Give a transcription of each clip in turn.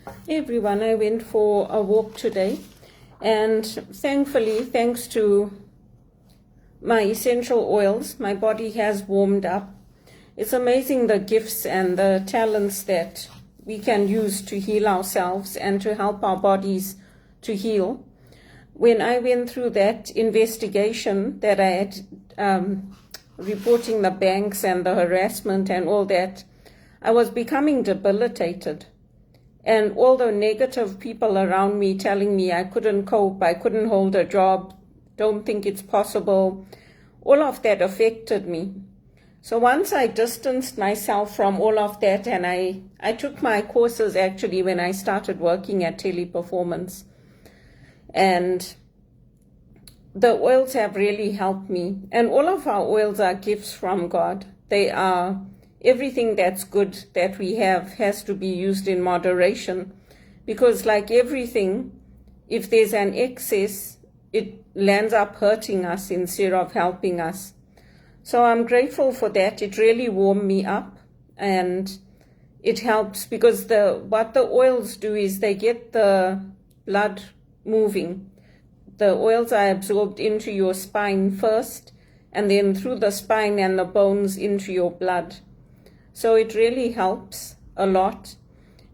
Hey everyone, I went for a walk today, and thankfully, thanks to my essential oils, my body has warmed up. It's amazing the gifts and the talents that we can use to heal ourselves and to help our bodies to heal. When I went through that investigation that I had, reporting the banks and the harassment and all that, I was becoming debilitated. And all the negative people around me telling me I couldn't cope, I couldn't hold a job, don't think it's possible, all of that affected me. So once I distanced myself from all of that, and I took my courses actually when I started working at Teleperformance, and the oils have really helped me. And all of our oils are gifts from God. They are everything that's good that we have has to be used in moderation, because like everything, if there's an excess, it lands up hurting us instead of helping us. So I'm grateful for that. It really warmed me up, and it helps because what the oils do is they get the blood moving. The oils are absorbed into your spine first, and then through the spine and the bones into your blood. So it really helps a lot,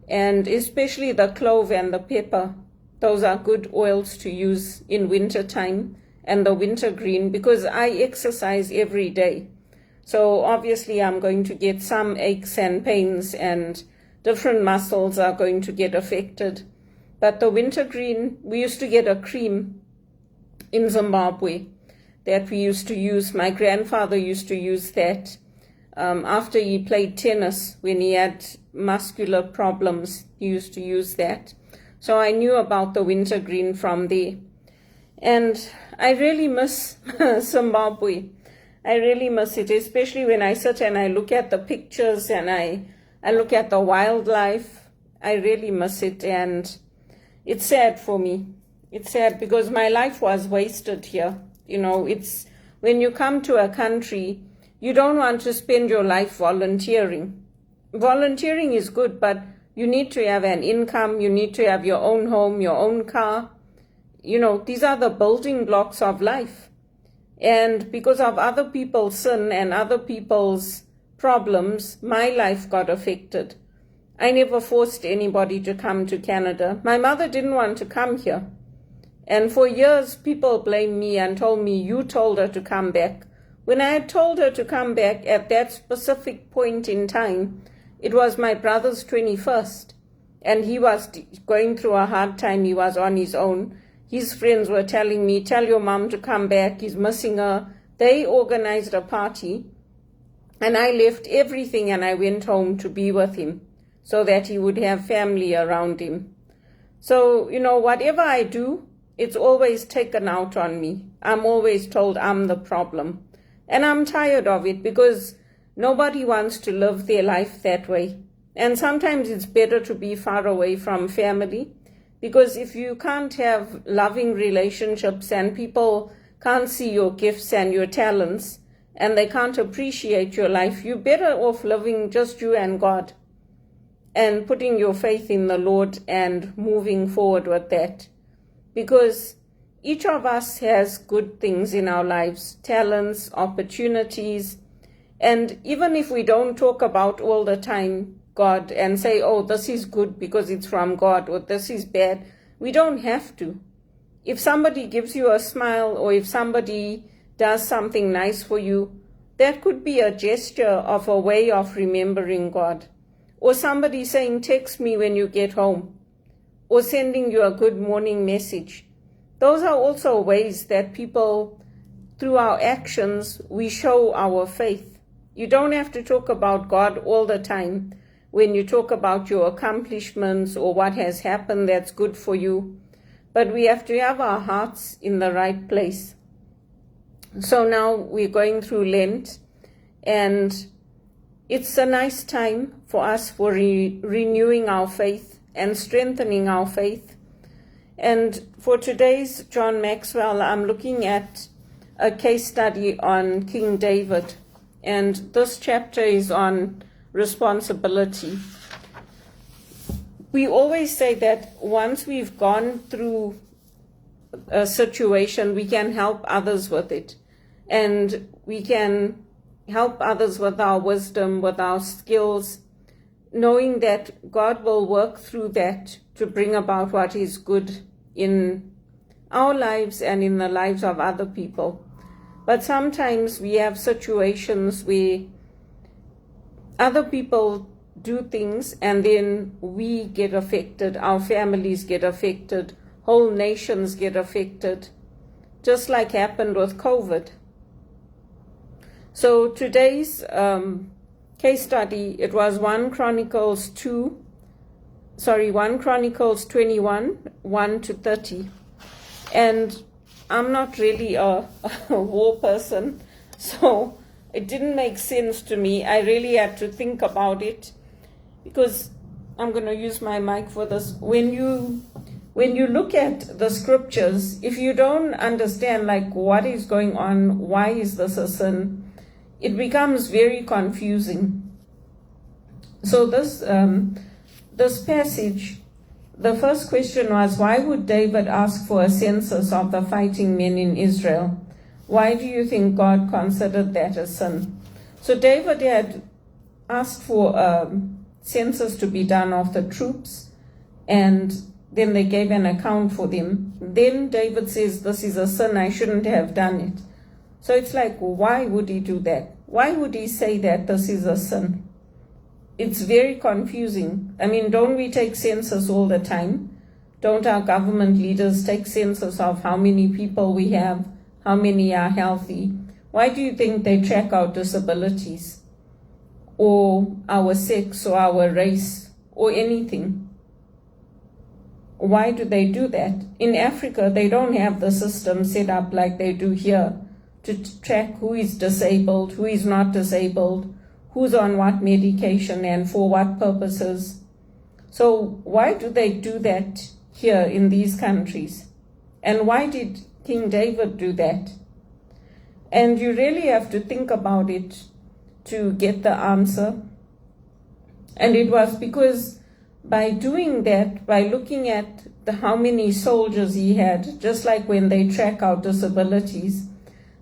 and especially the clove and the pepper. Those are good oils to use in winter time, and the wintergreen, because I exercise every day. So obviously I'm going to get some aches and pains, and different muscles are going to get affected. But the wintergreen, we used to get a cream in Zimbabwe that we used to use. My grandfather used to use that. After he played tennis, when he had muscular problems, he used to use that. So I knew about the wintergreen from there. And I really miss Zimbabwe. I really miss it, especially when I sit and I look at the pictures and I look at the wildlife. I really miss it, and it's sad for me. It's sad because my life was wasted here. You know, it's when you come to a country, you don't want to spend your life volunteering. Volunteering is good, but you need to have an income. You need to have your own home, your own car. You know, these are the building blocks of life. And because of other people's sin and other people's problems, my life got affected. I never forced anybody to come to Canada. My mother didn't want to come here. And for years, people blamed me and told me, you told her to come back. When I had told her to come back at that specific point in time, it was my brother's 21st, and he was going through a hard time. He was on his own. His friends were telling me, tell your mom to come back, he's missing her. They organized a party, and I left everything and I went home to be with him so that he would have family around him. So, you know, whatever I do, it's always taken out on me. I'm always told I'm the problem. And I'm tired of it because nobody wants to live their life that way. And sometimes it's better to be far away from family, because if you can't have loving relationships and people can't see your gifts and your talents and they can't appreciate your life, you're better off living just you and God and putting your faith in the Lord and moving forward with that. Because each of us has good things in our lives, talents, opportunities, and even if we don't talk about all the time God and say, oh, this is good because it's from God, or this is bad, we don't have to. If somebody gives you a smile, or if somebody does something nice for you, that could be a gesture of a way of remembering God. Or somebody saying, text me when you get home, or sending you a good morning message. Those are also ways that people, through our actions, we show our faith. You don't have to talk about God all the time when you talk about your accomplishments or what has happened that's good for you. But we have to have our hearts in the right place. So now we're going through Lent, and it's a nice time for us for renewing our faith and strengthening our faith. And for today's John Maxwell, I'm looking at a case study on King David. And this chapter is on responsibility. we always say that once we've gone through a situation, we can help others with it. And we can help others with our wisdom, with our skills, knowing that God will work through that to bring about what is good in our lives and in the lives of other people. But sometimes we have situations where other people do things and then we get affected, our families get affected, whole nations get affected, just like happened with COVID. So today's case study, it was 1 Chronicles 21, 1 to 30. And I'm not really a war person, so it didn't make sense to me. I really had to think about it, because I'm going to use my mic for this. When you look at the scriptures, if you don't understand like what is going on, why is this a sin, it becomes very confusing. So this passage, the first question was, why would David ask for a census of the fighting men in Israel? Why do you think God considered that a sin? So David had asked for a census to be done of the troops, and then they gave an account for them. Then David says, this is a sin, I shouldn't have done it. So it's like, why would he do that? Why would he say that this is a sin? It's very confusing. I mean, don't we take census all the time? Don't our government leaders take census of how many people we have, how many are healthy? Why do you think they track our disabilities, or our sex, or our race, or anything? Why do they do that? In Africa, they don't have the system set up like they do here to track who is disabled, who is not disabled, who's on what medication and for what purposes. So why do they do that here in these countries? And why did King David do that? And you really have to think about it to get the answer. And it was because by doing that, by looking at how many soldiers he had, just like when they track our disabilities,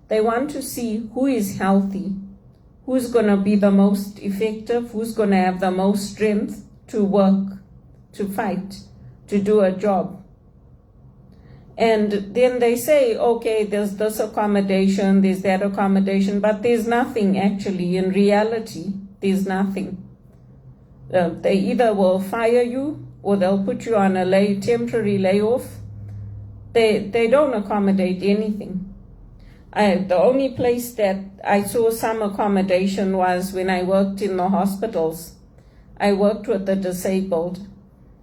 they want to see who is healthy, who's going to be the most effective, who's going to have the most strength to work, to fight, to do a job. And then they say, okay, there's this accommodation, there's that accommodation, but there's nothing actually. In reality, there's nothing. They either will fire you or they'll put you on a temporary layoff. They don't accommodate anything. The only place that I saw some accommodation was when I worked in the hospitals. I worked with the disabled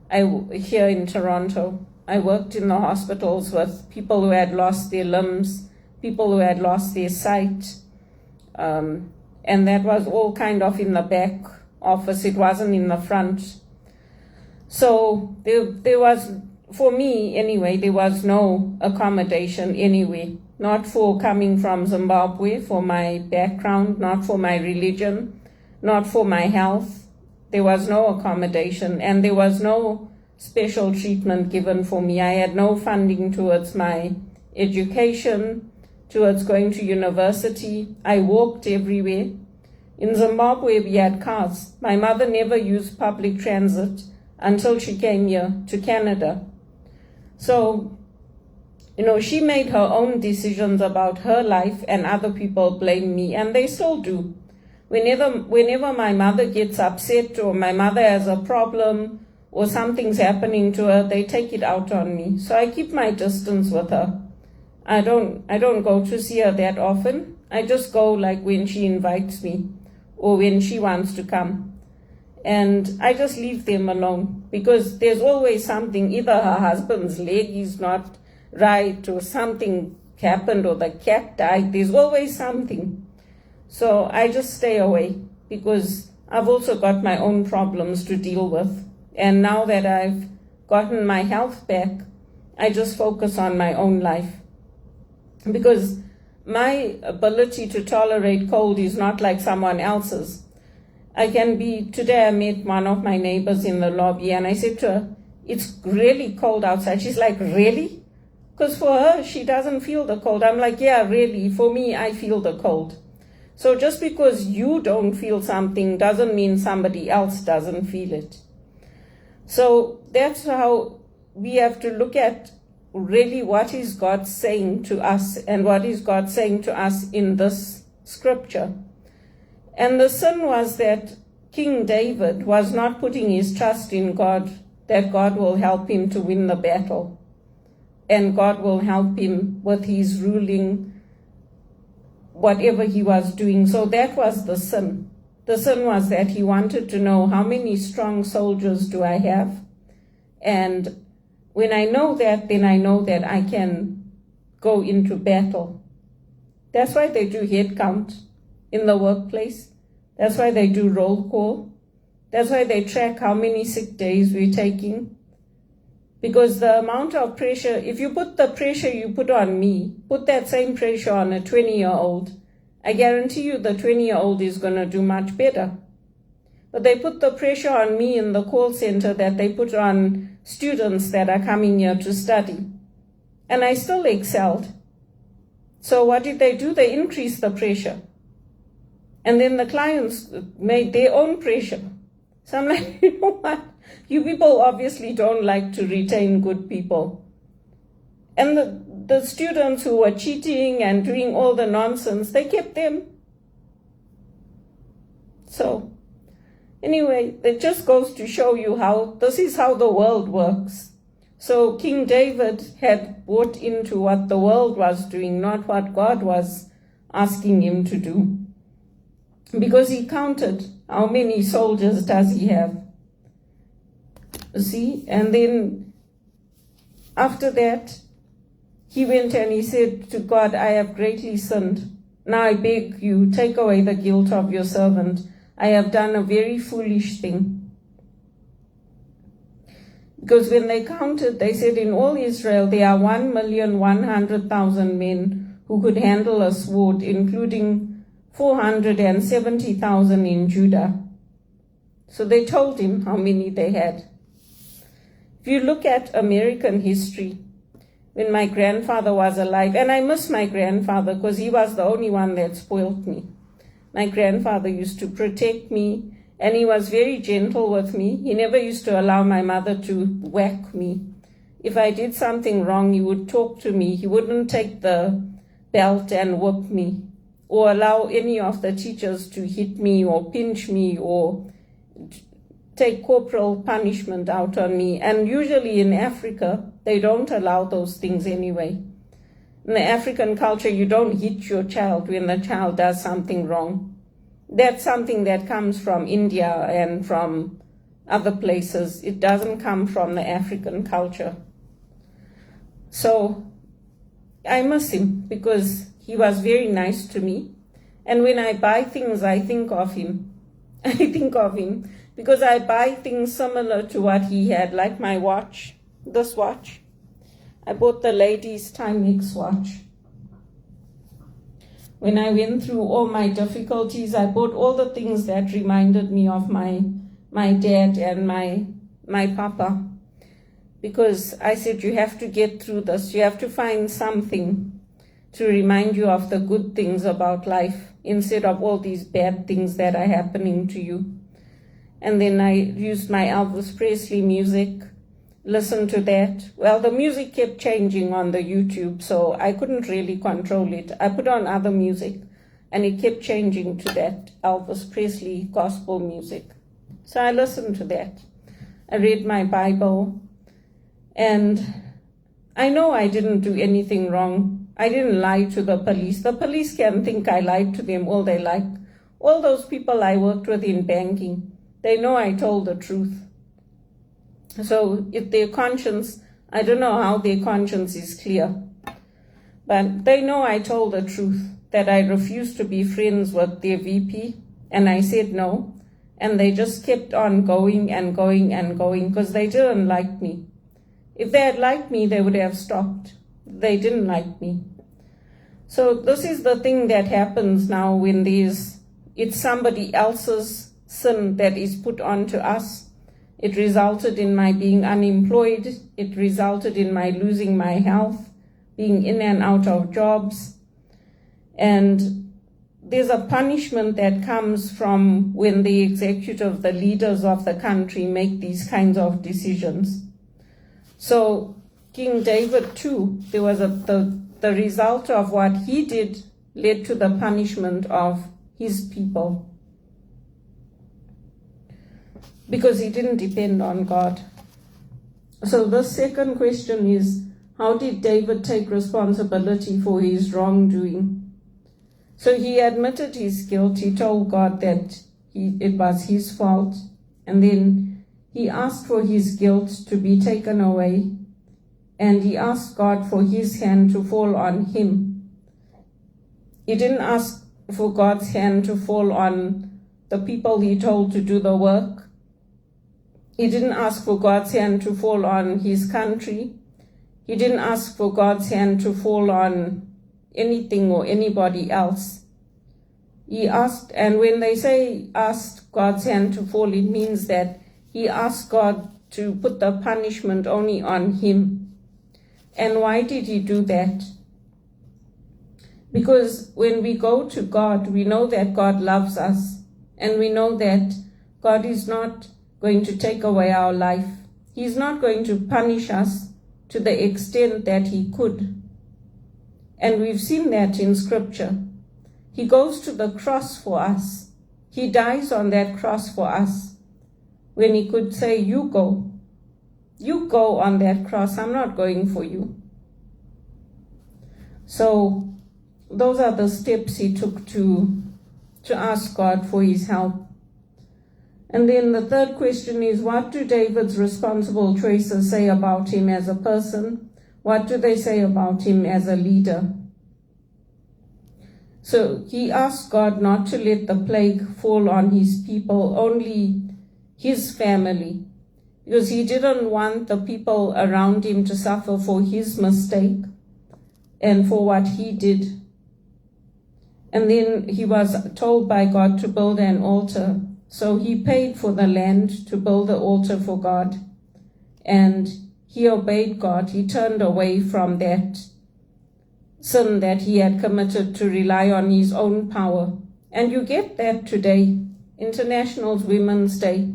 here in Toronto. I worked in the hospitals with people who had lost their limbs, people who had lost their sight, and that was all kind of in the back office. It wasn't in the front. So there was, for me anyway, there was no accommodation anywhere. Not for coming from Zimbabwe, for my background, not for my religion, not for my health. There was no accommodation, and there was no special treatment given for me. I had no funding towards my education, towards going to university. I walked everywhere. In Zimbabwe, we had cars. My mother never used public transit until she came here to Canada. So, she made her own decisions about her life, and other people blame me, and they still do. Whenever my mother gets upset or my mother has a problem or something's happening to her, they take it out on me. So I keep my distance with her. I don't go to see her that often. I just go like when she invites me or when she wants to come. And I just leave them alone, because there's always something. Either her husband's leg is not right, or something happened, or the cat died. There's always something. So I just stay away, because I've also got my own problems to deal with. And now that I've gotten my health back, I just focus on my own life, because my ability to tolerate cold is not like someone else's. Today I met one of my neighbors in the lobby and I said to her, it's really cold outside. She's like, really? Because for her, she doesn't feel the cold. I'm like, yeah, really. For me, I feel the cold. So just because you don't feel something doesn't mean somebody else doesn't feel it. So that's how we have to look at really what is God saying to us and what is God saying to us in this scripture. And the sin was that King David was not putting his trust in God, that God will help him to win the battle and God will help him with his ruling, whatever he was doing. So that was the sin. The sin was that he wanted to know, how many strong soldiers do I have? And when I know that, then I know that I can go into battle. That's why they do head count in the workplace. That's why they do roll call. That's why they track how many sick days we're taking. Because the amount of pressure, if you put the pressure you put on me, put that same pressure on a 20-year-old, I guarantee you the 20-year-old is going to do much better. But they put the pressure on me in the call center that they put on students that are coming here to study. And I still excelled. So what did they do? They increased the pressure. And then the clients made their own pressure. So I'm like, you know what? You people obviously don't like to retain good people. And the students who were cheating and doing all the nonsense, they kept them. So anyway, it just goes to show you how this is how the world works. So King David had bought into what the world was doing, not what God was asking him to do. Because he counted how many soldiers does he have. See, and then after that, he went and he said to God, I have greatly sinned. Now I beg you, take away the guilt of your servant. I have done a very foolish thing. Because when they counted, they said in all Israel, there are 1,100,000 men who could handle a sword, including 470,000 in Judah. So they told him how many they had. If you look at American history, when my grandfather was alive, and I miss my grandfather because he was the only one that spoiled me. My grandfather used to protect me, and he was very gentle with me. He never used to allow my mother to whack me. If I did something wrong, he would talk to me. He wouldn't take the belt and whip me, or allow any of the teachers to hit me or pinch me or take corporal punishment out on me. And usually in Africa, they don't allow those things anyway. In the African culture, you don't hit your child when the child does something wrong. That's something that comes from India and from other places. It doesn't come from the African culture. So I miss him because he was very nice to me. And when I buy things, I think of him. I think of him because I buy things similar to what he had, like my watch, this watch. I bought the ladies' Timex watch. When I went through all my difficulties, I bought all the things that reminded me of my dad and my papa. Because I said, you have to get through this. You have to find something to remind you of the good things about life instead of all these bad things that are happening to you. And then I used my Elvis Presley music, listened to that. Well, the music kept changing on the YouTube, so I couldn't really control it. I put on other music, and it kept changing to that Elvis Presley gospel music. So I listened to that. I read my Bible, and I know I didn't do anything wrong. I didn't lie to the police. The police can think I lied to them all they like. All those people I worked with in banking, they know I told the truth. So if their conscience, I don't know how their conscience is clear, but they know I told the truth, that I refused to be friends with their VP, and I said no, and they just kept on going and going and going because they didn't like me. If they had liked me, they would have stopped. They didn't like me. So this is the thing that happens now when it's somebody else's sin that is put onto us. It resulted in my being unemployed. It resulted in my losing my health, being in and out of jobs. And there's a punishment that comes from when the executive, the leaders of the country make these kinds of decisions. So King David too, there was the result of what he did led to the punishment of his people, because he didn't depend on God. So the second question is, how did David take responsibility for his wrongdoing? So he admitted his guilt. He told God that it was his fault. And then he asked for his guilt to be taken away. And he asked God for his hand to fall on him. He didn't ask for God's hand to fall on the people he told to do the work. He didn't ask for God's hand to fall on his country. He didn't ask for God's hand to fall on anything or anybody else. He asked, and when they say asked God's hand to fall, it means that he asked God to put the punishment only on him. And why did he do that? Because when we go to God, we know that God loves us, and we know that God is not going to take away our life. He's not going to punish us to the extent that he could. And we've seen that in Scripture. He goes to the cross for us. He dies on that cross for us, when he could say, you go. You go on that cross. I'm not going for you. So those are the steps he took to ask God for his help. And then the third question is, what do David's responsible choices say about him as a person? What do they say about him as a leader? So he asked God not to let the plague fall on his people, only his family, because he didn't want the people around him to suffer for his mistake and for what he did. And then he was told by God to build an altar. So he paid for the land to build the altar for God. And he obeyed God. He turned away from that sin that he had committed to rely on his own power. And you get that today, International Women's Day.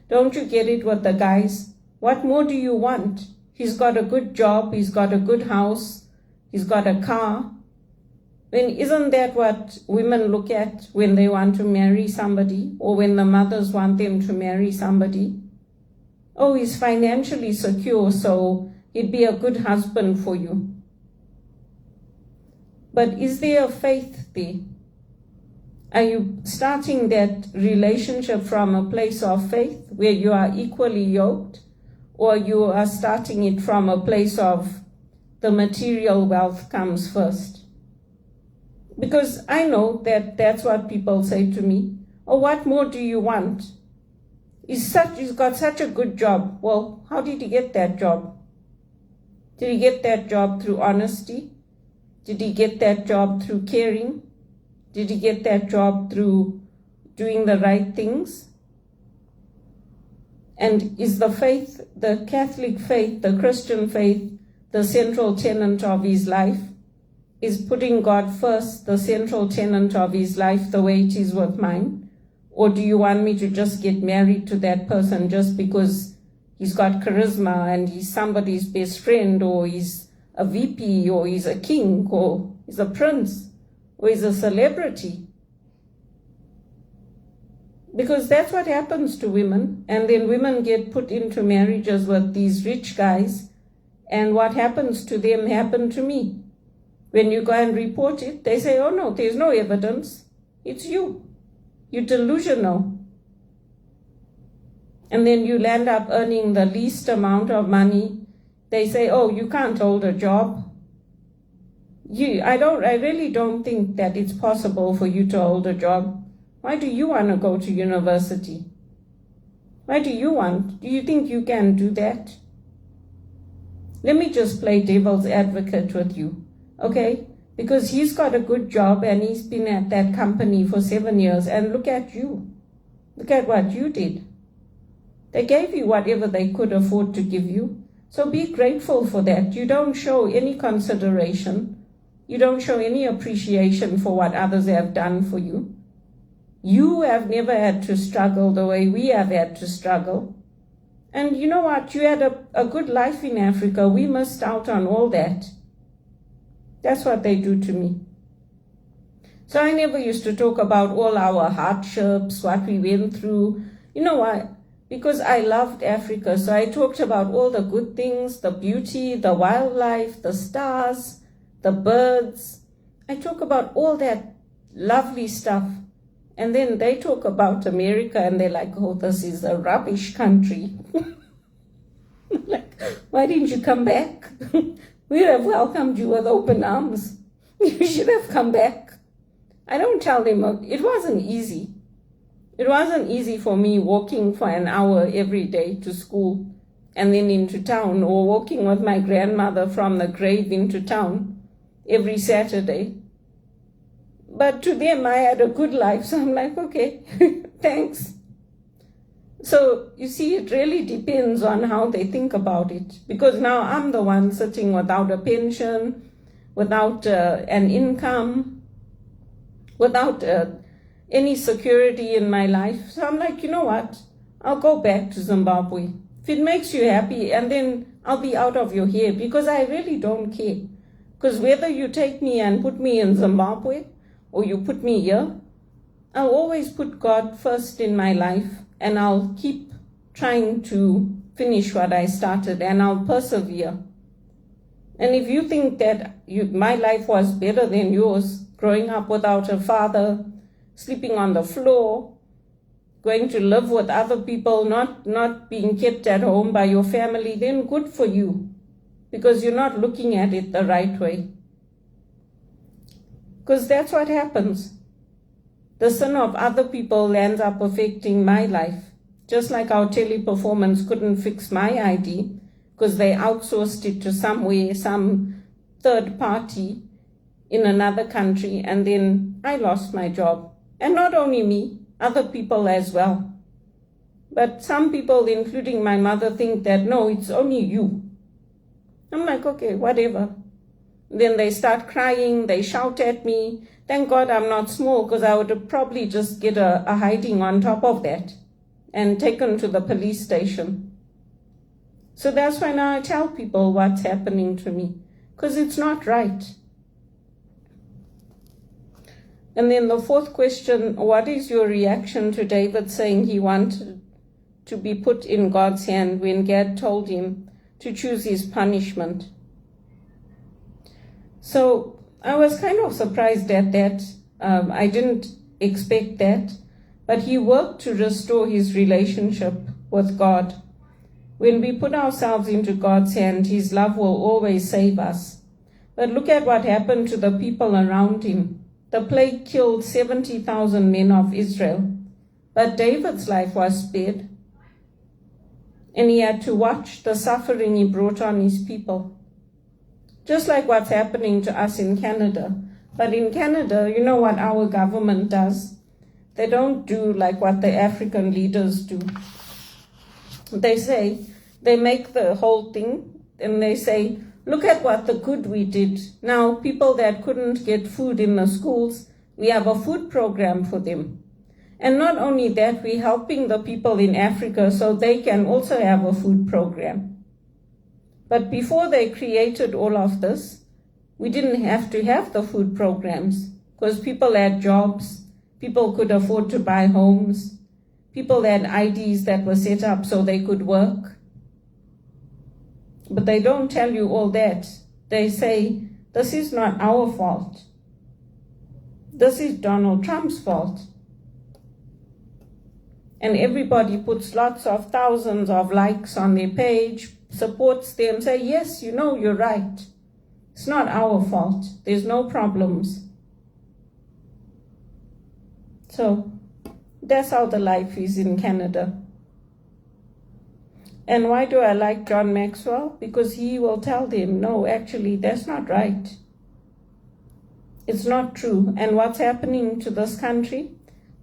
Don't you get it with the guys? What more do you want? He's got a good job. He's got a good house. He's got a car. Then isn't that what women look at when they want to marry somebody, or when the mothers want them to marry somebody? Oh, he's financially secure, so he'd be a good husband for you. But is there a faith there? Are you starting that relationship from a place of faith where you are equally yoked, or you are starting it from a place of the material wealth comes first? Because I know that that's what people say to me. Oh, what more do you want? He's got such a good job. Well, how did he get that job? Did he get that job through honesty? Did he get that job through caring? Did he get that job through doing the right things? And is the faith, the Catholic faith, the Christian faith, the central tenet of his life? Is putting God first the central tenet of his life, the way it is with mine? Or do you want me to just get married to that person just because he's got charisma and he's somebody's best friend, or he's a VP, or he's a king, or he's a prince, or he's a celebrity? Because that's what happens to women. And then women get put into marriages with these rich guys, and what happens to them happened to me. When you go and report it, they say, oh no, there's no evidence. It's you. You're delusional. And then you land up earning the least amount of money. They say, oh, you can't hold a job. I really don't think that it's possible for you to hold a job. Why do you want to go to university? Why do you think you can do that? Let me just play devil's advocate with you. Okay, because he's got a good job and he's been at that company for 7 years, and look at you. Look at what you did. They gave you whatever they could afford to give you. So be grateful for that. You don't show any consideration. You don't show any appreciation for what others have done for you. You have never had to struggle the way we have had to struggle. And you know what? You had a good life in Africa. We missed out on all that. That's what they do to me. So I never used to talk about all our hardships, what we went through. You know why? Because I loved Africa. So I talked about all the good things, the beauty, the wildlife, the stars, the birds. I talk about all that lovely stuff. And then they talk about America and they're like, oh, this is a rubbish country. Like, why didn't you come back? We would have welcomed you with open arms. You should have come back. I don't tell them, it wasn't easy. It wasn't easy for me walking for an hour every day to school and then into town, or walking with my grandmother from the grave into town every Saturday. But to them, I had a good life, so I'm like, okay, thanks. So you see, it really depends on how they think about it. Because now I'm the one sitting without a pension, without an income, without any security in my life. So I'm like, you know what? I'll go back to Zimbabwe. If it makes you happy, and then I'll be out of your hair, because I really don't care. Because whether you take me and put me in Zimbabwe or you put me here, I'll always put God first in my life, and I'll keep trying to finish what I started, and I'll persevere. And if you think that my life was better than yours, growing up without a father, sleeping on the floor, going to live with other people, not being kept at home by your family, then good for you, because you're not looking at it the right way. Because that's what happens. The sin of other people ends up affecting my life. Just like our teleperformance couldn't fix my ID because they outsourced it to somewhere, some third party in another country, and then I lost my job. And not only me, other people as well. But some people, including my mother, think that, no, it's only you. I'm like, okay, whatever. Then they start crying, they shout at me. Thank God I'm not small, because I would have probably just get a hiding on top of that and taken to the police station. So that's why now I tell people what's happening to me, because it's not right. And then the fourth question, what is your reaction to David saying he wanted to be put in God's hand when Gad told him to choose his punishment? So I was kind of surprised at that. I didn't expect that. But he worked to restore his relationship with God. When we put ourselves into God's hand, his love will always save us. But look at what happened to the people around him. The plague killed 70,000 men of Israel. But David's life was spared. And he had to watch the suffering he brought on his people. Just like what's happening to us in Canada. But in Canada, you know what our government does? They don't do like what the African leaders do. They make the whole thing, and they say, look at what the good we did. Now, people that couldn't get food in the schools, we have a food program for them. And not only that, we're helping the people in Africa so they can also have a food program. But before they created all of this, we didn't have to have the food programs because people had jobs, people could afford to buy homes, people had IDs that were set up so they could work. But they don't tell you all that. They say, this is not our fault. This is Donald Trump's fault. And everybody puts lots of thousands of likes on their page, supports them, say, yes, you know, you're right. It's not our fault. There's no problems. So that's how the life is in Canada. And why do I like John Maxwell? Because he will tell them, no, actually, that's not right. It's not true. And what's happening to this country?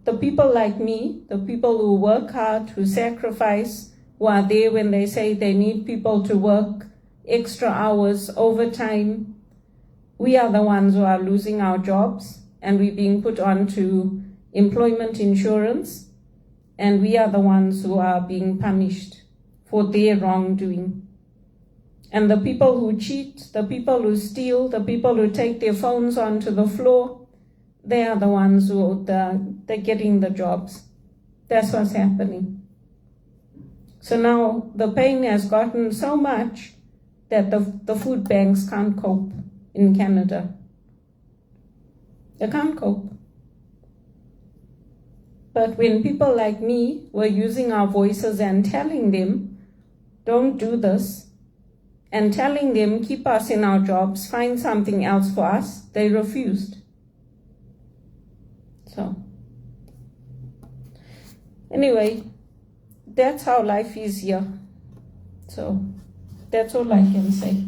the people like me, the people who work hard, who sacrifice, who are there when they say they need people to work extra hours, overtime, we are the ones who are losing our jobs, and we're being put onto employment insurance, and we are the ones who are being punished for their wrongdoing. And the people who cheat, the people who steal, the people who take their phones onto the floor, they are the ones who they're getting the jobs. That's what's happening. So now the pain has gotten so much that the food banks can't cope in Canada. They can't cope. But when people like me were using our voices and telling them, don't do this, and telling them, keep us in our jobs, find something else for us, they refused. So, anyway, that's how life is here. So, that's all I can say.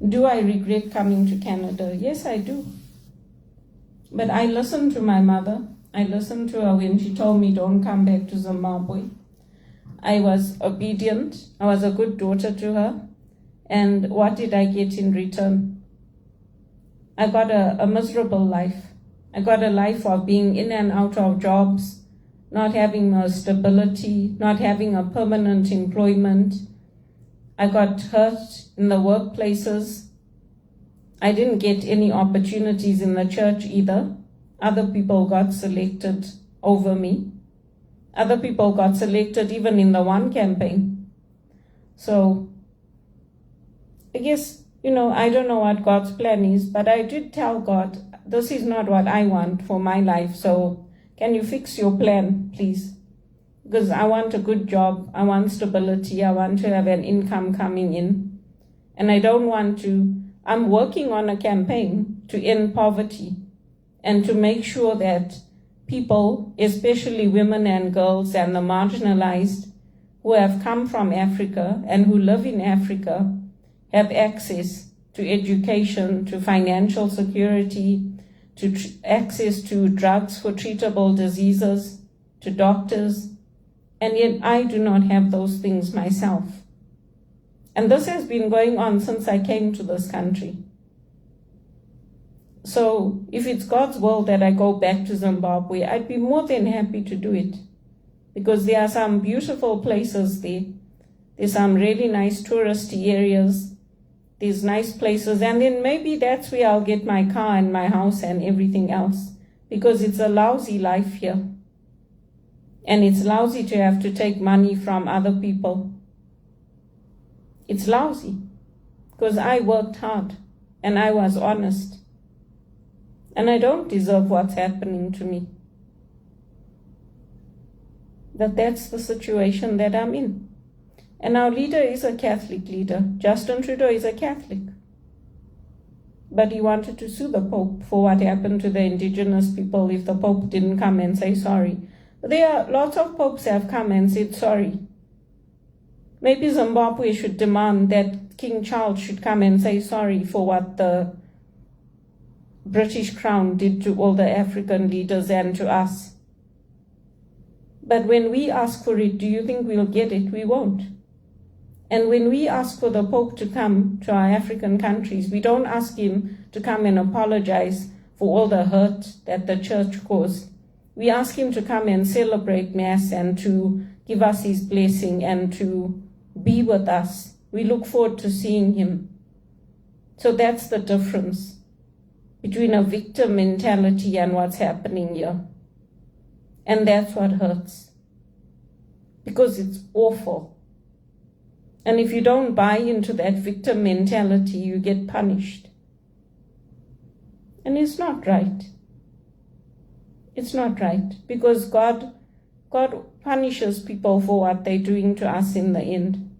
Do I regret coming to Canada? Yes, I do. But I listened to my mother. I listened to her when she told me don't come back to Zimbabwe. I was obedient. I was a good daughter to her. And what did I get in return? I got a miserable life. I got a life of being in and out of jobs, not having a stability, not having a permanent employment. I got hurt in the workplaces. I didn't get any opportunities in the church either. Other people got selected over me. Other people got selected even in the one campaign. So, I guess, I don't know what God's plan is, but I did tell God, this is not what I want for my life, so can you fix your plan, please? Because I want a good job, I want stability, I want to have an income coming in, and I don't want to, I'm working on a campaign to end poverty and to make sure that people, especially women and girls and the marginalized who have come from Africa and who live in Africa, have access to education, to financial security, to access to drugs for treatable diseases, to doctors, and yet I do not have those things myself. And this has been going on since I came to this country. So if it's God's will that I go back to Zimbabwe, I'd be more than happy to do it, because there are some beautiful places there. There's some really nice touristy areas. There's nice places, and then maybe that's where I'll get my car and my house and everything else, because it's a lousy life here. And it's lousy to have to take money from other people. It's lousy, because I worked hard, and I was honest. And I don't deserve what's happening to me. That's the situation that I'm in. And our leader is a Catholic leader. Justin Trudeau is a Catholic. But he wanted to sue the Pope for what happened to the indigenous people if the Pope didn't come and say sorry. But there are lots of popes have come and said sorry. Maybe Zimbabwe should demand that King Charles should come and say sorry for what the British Crown did to all the African leaders and to us. But when we ask for it, do you think we'll get it? We won't. And when we ask for the Pope to come to our African countries, we don't ask him to come and apologize for all the hurt that the church caused. We ask him to come and celebrate Mass and to give us his blessing and to be with us. We look forward to seeing him. So that's the difference between a victim mentality and what's happening here. And that's what hurts, because it's awful. And if you don't buy into that victim mentality, you get punished. And it's not right. It's not right, because God punishes people for what they're doing to us in the end.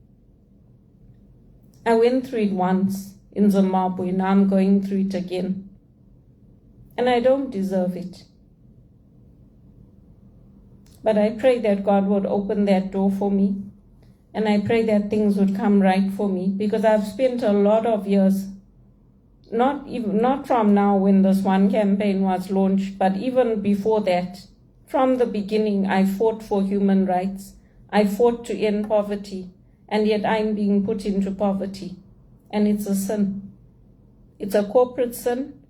I went through it once in Zimbabwe, now I'm going through it again. And I don't deserve it. But I pray that God would open that door for me. And I pray that things would come right for me, because I've spent a lot of years not from now when this one campaign was launched, but even before that, from the beginning, I fought for human rights. I fought to end poverty, and yet I'm being put into poverty. And it's a sin. It's a corporate sin,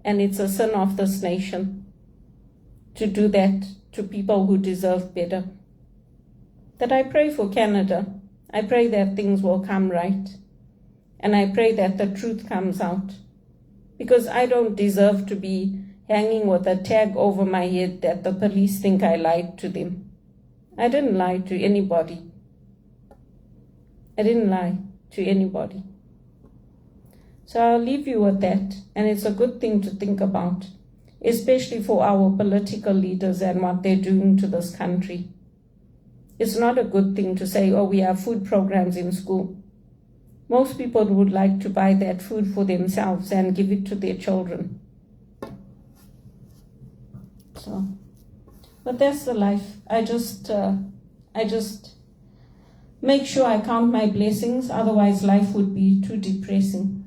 and it's a sin of this nation to do that to people who deserve better. That I pray for Canada. I pray that things will come right. And I pray that the truth comes out. Because I don't deserve to be hanging with a tag over my head that the police think I lied to them. I didn't lie to anybody. I didn't lie to anybody. So I'll leave you with that. And it's a good thing to think about, especially for our political leaders and what they're doing to this country. It's not a good thing to say, oh, we have food programs in school. Most people would like to buy that food for themselves and give it to their children. So, but that's the life. I just make sure I count my blessings, otherwise life would be too depressing.